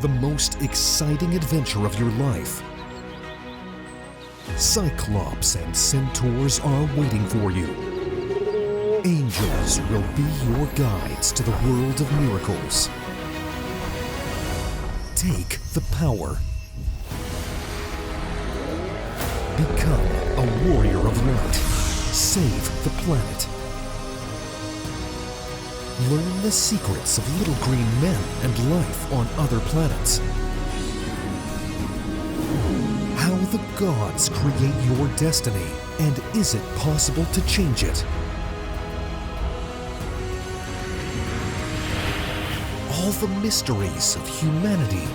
the most exciting adventure of your life. Cyclops and centaurs are waiting for you. Angels will be your guides to the world of miracles. Take the power. Become a warrior of light. Save the planet. Learn the secrets of little green men and life on other planets. How the gods create your destiny, and is it possible to change it? All the mysteries of humanity,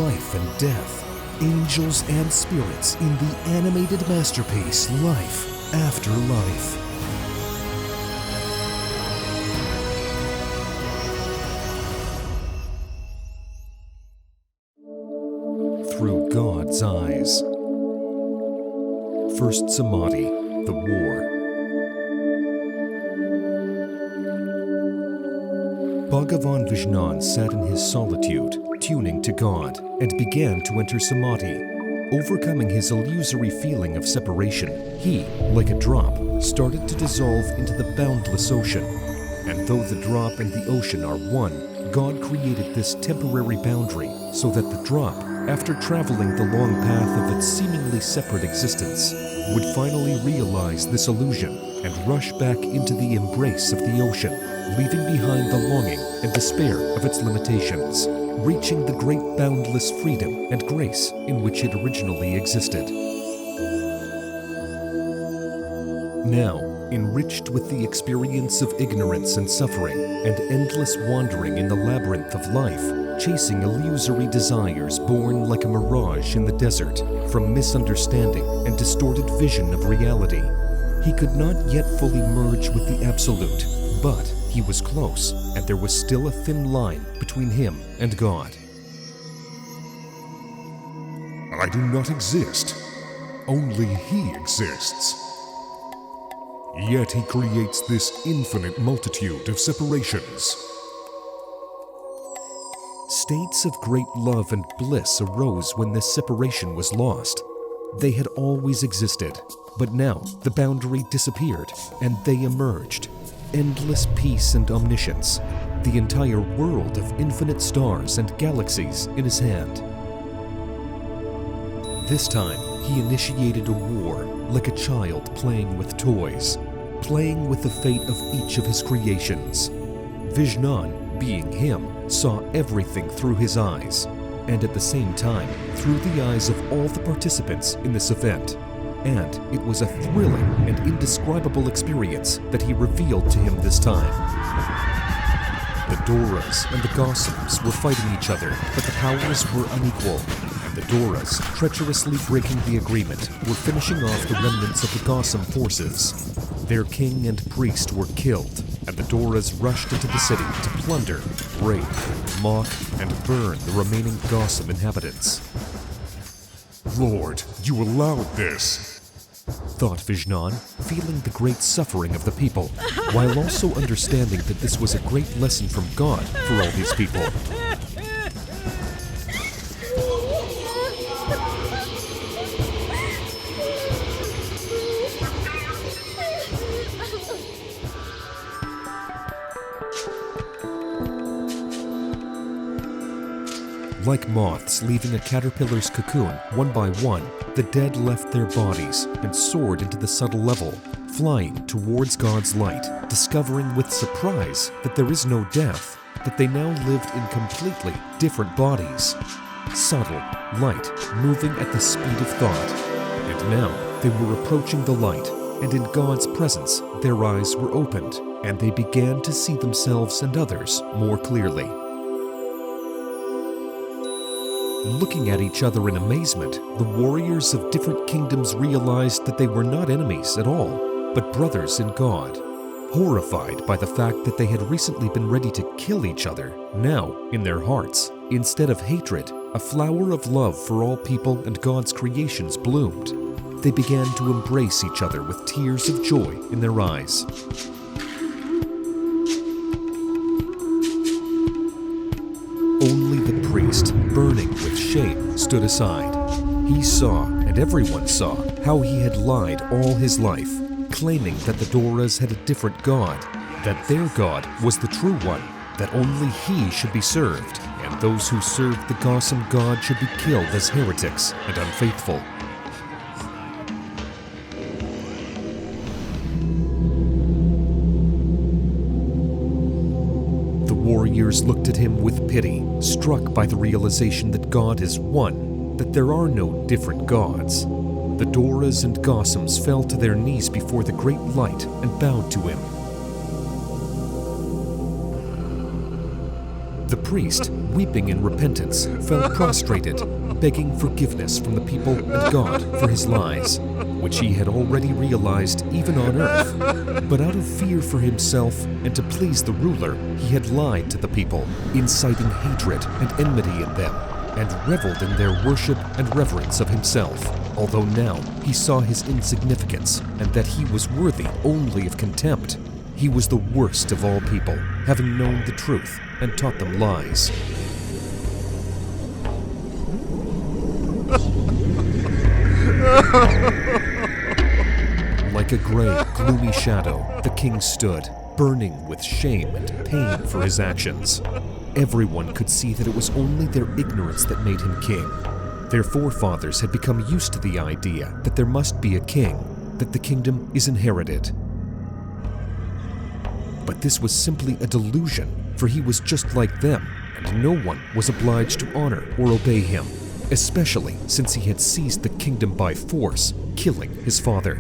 life and death, angels and spirits in the animated masterpiece Life After Life. Through God's eyes. First Samadhi, the War. Bhagavan Vishnan sat in his solitude, tuning to God, and began to enter Samadhi. Overcoming his illusory feeling of separation, he, like a drop, started to dissolve into the boundless ocean. And though the drop and the ocean are one, God created this temporary boundary so that the drop, after traveling the long path of its seemingly separate existence, would finally realize this illusion and rush back into the embrace of the ocean, leaving behind the longing and despair of its limitations, reaching the great boundless freedom and grace in which it originally existed. Now, enriched with the experience of ignorance and suffering and endless wandering in the labyrinth of life, chasing illusory desires born like a mirage in the desert from misunderstanding and distorted vision of reality, he could not yet fully merge with the Absolute, but he was close, and there was still a thin line between him and God. I do not exist. Only He exists. Yet He creates this infinite multitude of separations. States of great love and bliss arose when this separation was lost. They had always existed, but now the boundary disappeared and they emerged. Endless peace and omniscience, the entire world of infinite stars and galaxies in his hand. This time, he initiated a war like a child playing with toys, playing with the fate of each of his creations. Vishnan, being him, saw everything through his eyes, and at the same time, through the eyes of all the participants in this event. And it was a thrilling and indescribable experience that he revealed to him this time. The Doras and the Gossams were fighting each other, but the powers were unequal. The Doras, treacherously breaking the agreement, were finishing off the remnants of the Gossam forces. Their king and priest were killed, and the Doras rushed into the city to plunder, rape, mock, and burn the remaining Gossam inhabitants. Lord, you allowed this, thought Vishnan, feeling the great suffering of the people, while also understanding that this was a great lesson from God for all these people. Like moths leaving a caterpillar's cocoon, one by one, the dead left their bodies and soared into the subtle level, flying towards God's light, discovering with surprise that there is no death, that they now lived in completely different bodies. Subtle, light, moving at the speed of thought. And now they were approaching the light, and in God's presence their eyes were opened, and they began to see themselves and others more clearly. Looking at each other in amazement, the warriors of different kingdoms realized that they were not enemies at all, but brothers in God. Horrified by the fact that they had recently been ready to kill each other, now, in their hearts, instead of hatred, a flower of love for all people and God's creations bloomed. They began to embrace each other with tears of joy in their eyes. Only the priest priest, burning with shame, stood aside. He saw, and everyone saw, how he had lied all his life, claiming that the Doras had a different god, that their god was the true one, that only he should be served, and those who served the Gotham god should be killed as heretics and unfaithful. The warriors looked at him with pity, struck by the realization that God is one, that there are no different gods. The Doras and Gothams fell to their knees before the great light and bowed to him. The priest, weeping in repentance, fell prostrated, begging forgiveness from the people and God for his lies, which he had already realized even on earth. But out of fear for himself and to please the ruler, he had lied to the people, inciting hatred and enmity in them, and reveled in their worship and reverence of himself, although now he saw his insignificance and that he was worthy only of contempt. He was the worst of all people, having known the truth and taught them lies. Like a gray, gloomy shadow, the king stood, burning with shame and pain for his actions. Everyone could see that it was only their ignorance that made him king. Their forefathers had become used to the idea that there must be a king, that the kingdom is inherited. But this was simply a delusion, for he was just like them, and no one was obliged to honor or obey him, especially since he had seized the kingdom by force, killing his father.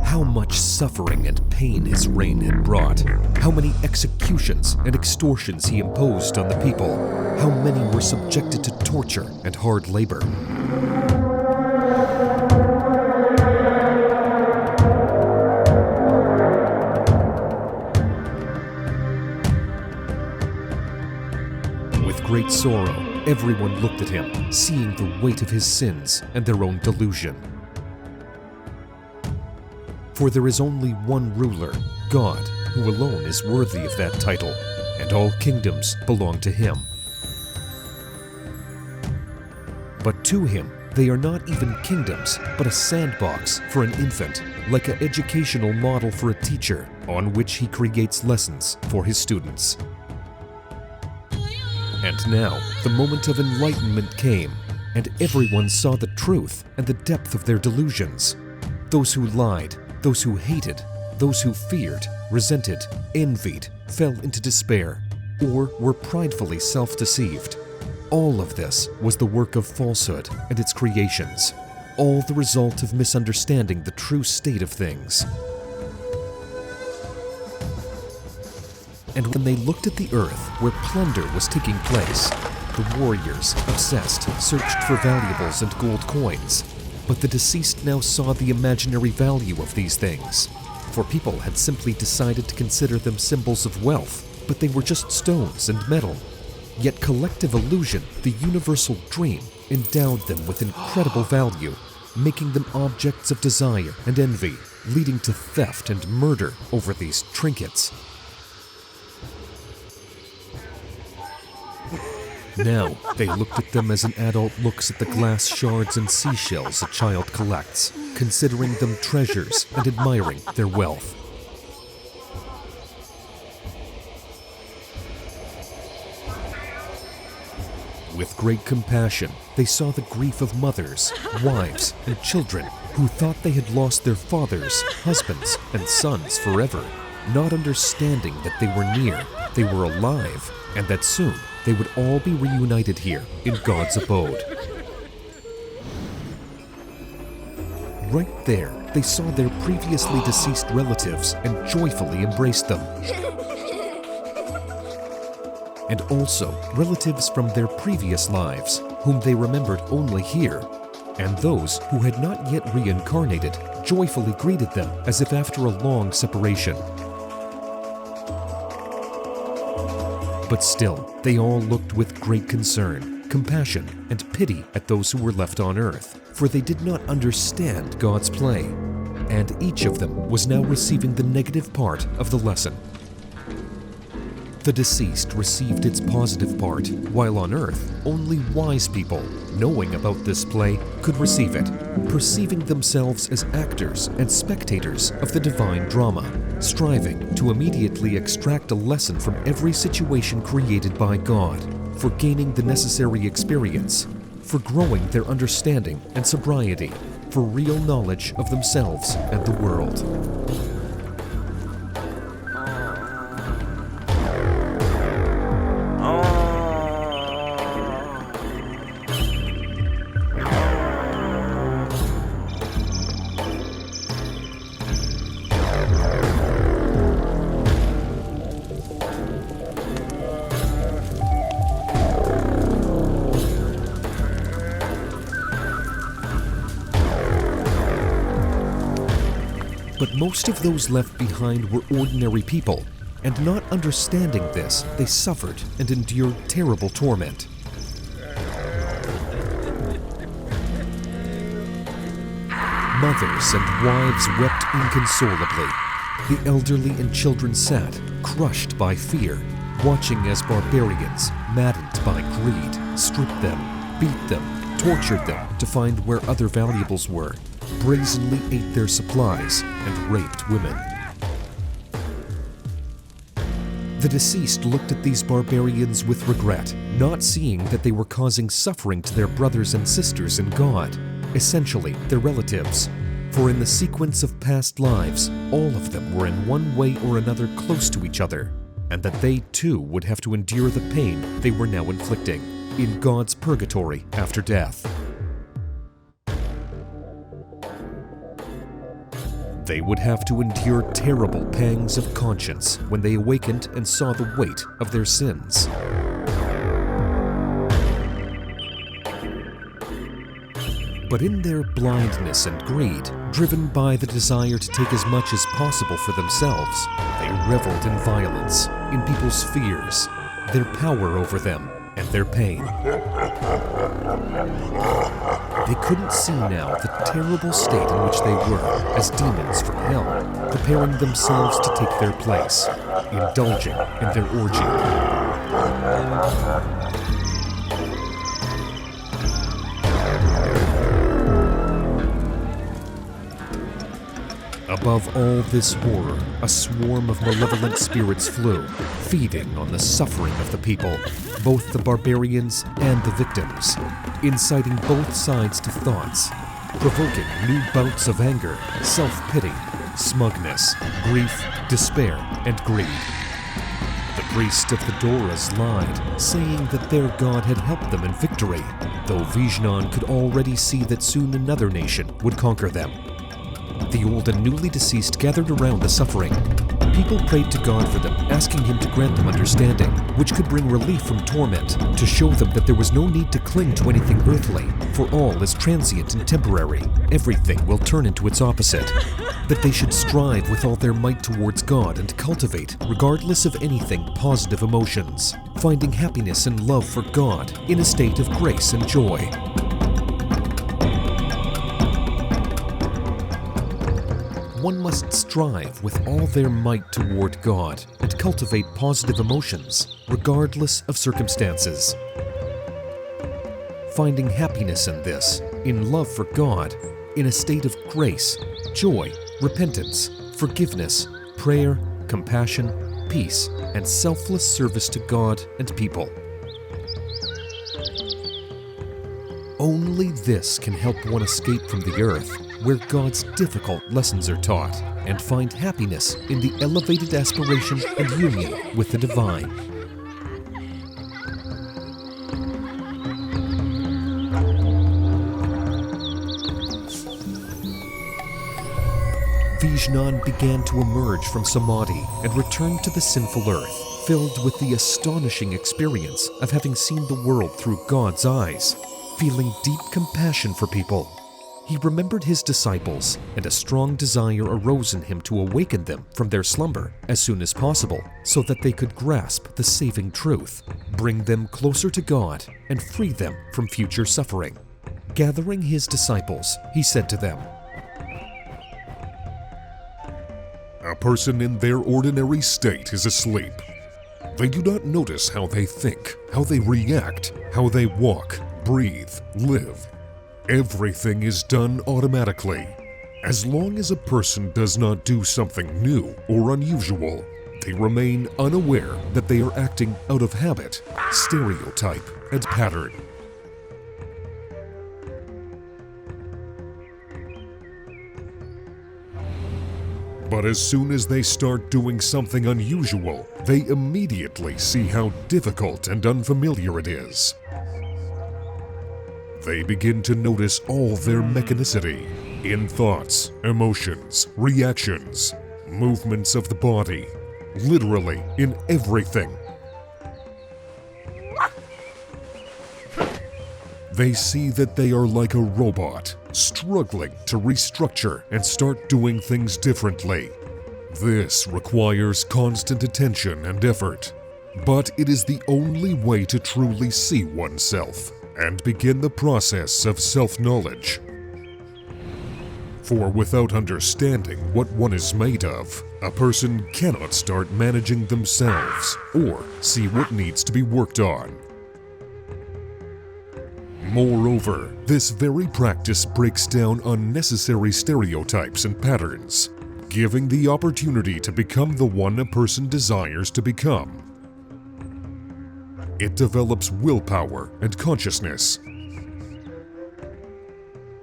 How much suffering and pain his reign had brought, how many executions and extortions he imposed on the people, how many were subjected to torture and hard labor. With great sorrow, everyone looked at him, seeing the weight of his sins and their own delusion. For there is only one ruler, God, who alone is worthy of that title, and all kingdoms belong to him. But to him, they are not even kingdoms, but a sandbox for an infant, like an educational model for a teacher, on which he creates lessons for his students. And now, the moment of enlightenment came, and everyone saw the truth and the depth of their delusions. Those who lied, those who hated, those who feared, resented, envied, fell into despair, or were pridefully self-deceived. All of this was the work of falsehood and its creations, all the result of misunderstanding the true state of things. And when they looked at the earth where plunder was taking place, the warriors, obsessed, searched for valuables and gold coins. But the deceased now saw the imaginary value of these things, for people had simply decided to consider them symbols of wealth, but they were just stones and metal. Yet collective illusion, the universal dream, endowed them with incredible value, making them objects of desire and envy, leading to theft and murder over these trinkets. Now, they looked at them as an adult looks at the glass shards and seashells a child collects, considering them treasures and admiring their wealth. With great compassion, they saw the grief of mothers, wives, and children who thought they had lost their fathers, husbands, and sons forever, not understanding that they were near, they were alive, and that soon they would all be reunited here in God's abode. Right there, they saw their previously deceased relatives and joyfully embraced them. And also relatives from their previous lives, whom they remembered only here, and those who had not yet reincarnated joyfully greeted them as if after a long separation. But still, they all looked with great concern, compassion, and pity at those who were left on earth, for they did not understand God's play, and each of them was now receiving the negative part of the lesson. The deceased received its positive part, while on Earth, only wise people, knowing about this play, could receive it, perceiving themselves as actors and spectators of the divine drama, striving to immediately extract a lesson from every situation created by God, for gaining the necessary experience, for growing their understanding and sobriety, for real knowledge of themselves and the world. But most of those left behind were ordinary people, and not understanding this, they suffered and endured terrible torment. Mothers and wives wept inconsolably. The elderly and children sat, crushed by fear, watching as barbarians, maddened by greed, stripped them, beat them, tortured them to find where other valuables were, brazenly ate their supplies, and raped women. The deceased looked at these barbarians with regret, not seeing that they were causing suffering to their brothers and sisters in God, essentially their relatives. For in the sequence of past lives, all of them were in one way or another close to each other, and that they too would have to endure the pain they were now inflicting in God's purgatory after death. They would have to endure terrible pangs of conscience when they awakened and saw the weight of their sins. But in their blindness and greed, driven by the desire to take as much as possible for themselves, they reveled in violence, in people's fears, their power over them, and their pain. They couldn't see now the terrible state in which they were as demons from hell, preparing themselves to take their place, indulging in their orgy. Above all this horror, a swarm of malevolent spirits flew, feeding on the suffering of the people, both the barbarians and the victims, inciting both sides to thoughts, provoking new bouts of anger, self-pity, smugness, grief, despair, and greed. The priest of the Doras lied, saying that their god had helped them in victory, though Vishnan could already see that soon another nation would conquer them. The old and newly deceased gathered around the suffering. People prayed to God for them, asking him to grant them understanding, which could bring relief from torment, to show them that there was no need to cling to anything earthly, for all is transient and temporary. Everything will turn into its opposite. That they should strive with all their might towards God and cultivate, regardless of anything, positive emotions, finding happiness and love for God in a state of grace and joy. One must strive with all their might toward God and cultivate positive emotions, regardless of circumstances. Finding happiness in this, in love for God, in a state of grace, joy, repentance, forgiveness, prayer, compassion, peace, and selfless service to God and people. Only this can help one escape from the earth, where God's difficult lessons are taught, and find happiness in the elevated aspiration and union with the divine. Vishnan began to emerge from Samadhi and returned to the sinful earth, filled with the astonishing experience of having seen the world through God's eyes, feeling deep compassion for people. He remembered his disciples, and a strong desire arose in him to awaken them from their slumber as soon as possible, so that they could grasp the saving truth, bring them closer to God, and free them from future suffering. Gathering his disciples, he said to them, A person in their ordinary state is asleep. They do not notice how they think, how they react, how they walk, breathe, live. Everything is done automatically. As long as a person does not do something new or unusual, they remain unaware that they are acting out of habit, stereotype, and pattern. But as soon as they start doing something unusual, they immediately see how difficult and unfamiliar it is. They begin to notice all their mechanicity in thoughts, emotions, reactions, movements of the body, literally in everything. They see that they are like a robot, struggling to restructure and start doing things differently. This requires constant attention and effort, but it is the only way to truly see oneself and begin the process of self-knowledge. For without understanding what one is made of, a person cannot start managing themselves or see what needs to be worked on. Moreover, this very practice breaks down unnecessary stereotypes and patterns, giving the opportunity to become the one a person desires to become. It develops willpower and consciousness.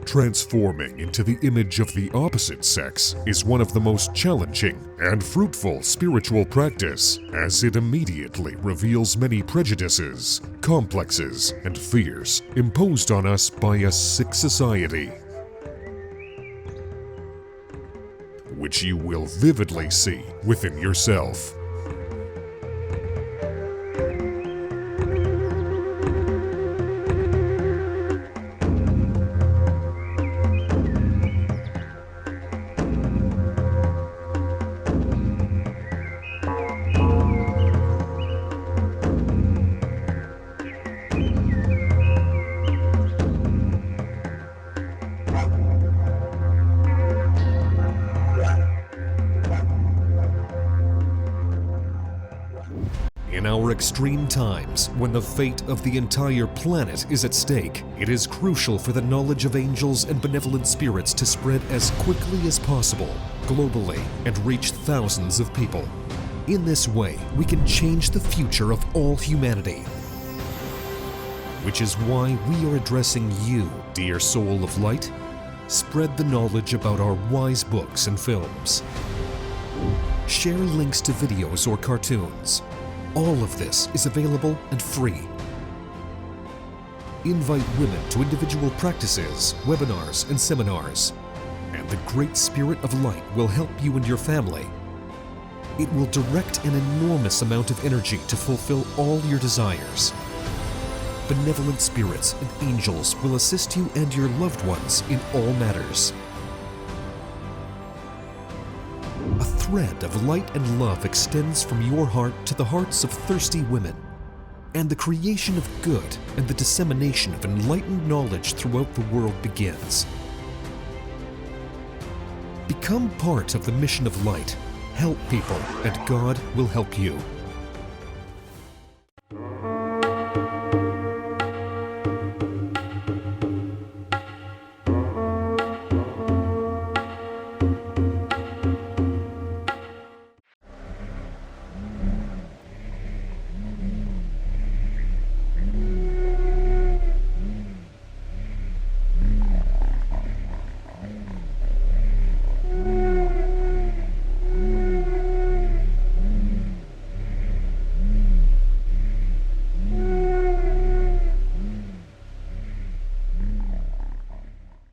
Transforming into the image of the opposite sex is one of the most challenging and fruitful spiritual practice, as it immediately reveals many prejudices, complexes, and fears imposed on us by a sick society, which you will vividly see within yourself. In our extreme times, when the fate of the entire planet is at stake, it is crucial for the knowledge of angels and benevolent spirits to spread as quickly as possible, globally, and reach thousands of people. In this way, we can change the future of all humanity. Which is why we are addressing you, dear soul of light. Spread the knowledge about our wise books and films. Share links to videos or cartoons. All of this is available and free. Invite women to individual practices, webinars, and seminars. And the Great Spirit of Light will help you and your family. It will direct an enormous amount of energy to fulfill all your desires. Benevolent spirits and angels will assist you and your loved ones in all matters. A thread of light and love extends from your heart to the hearts of thirsty women, and the creation of good and the dissemination of enlightened knowledge throughout the world begins. Become part of the mission of light. Help people, and God will help you.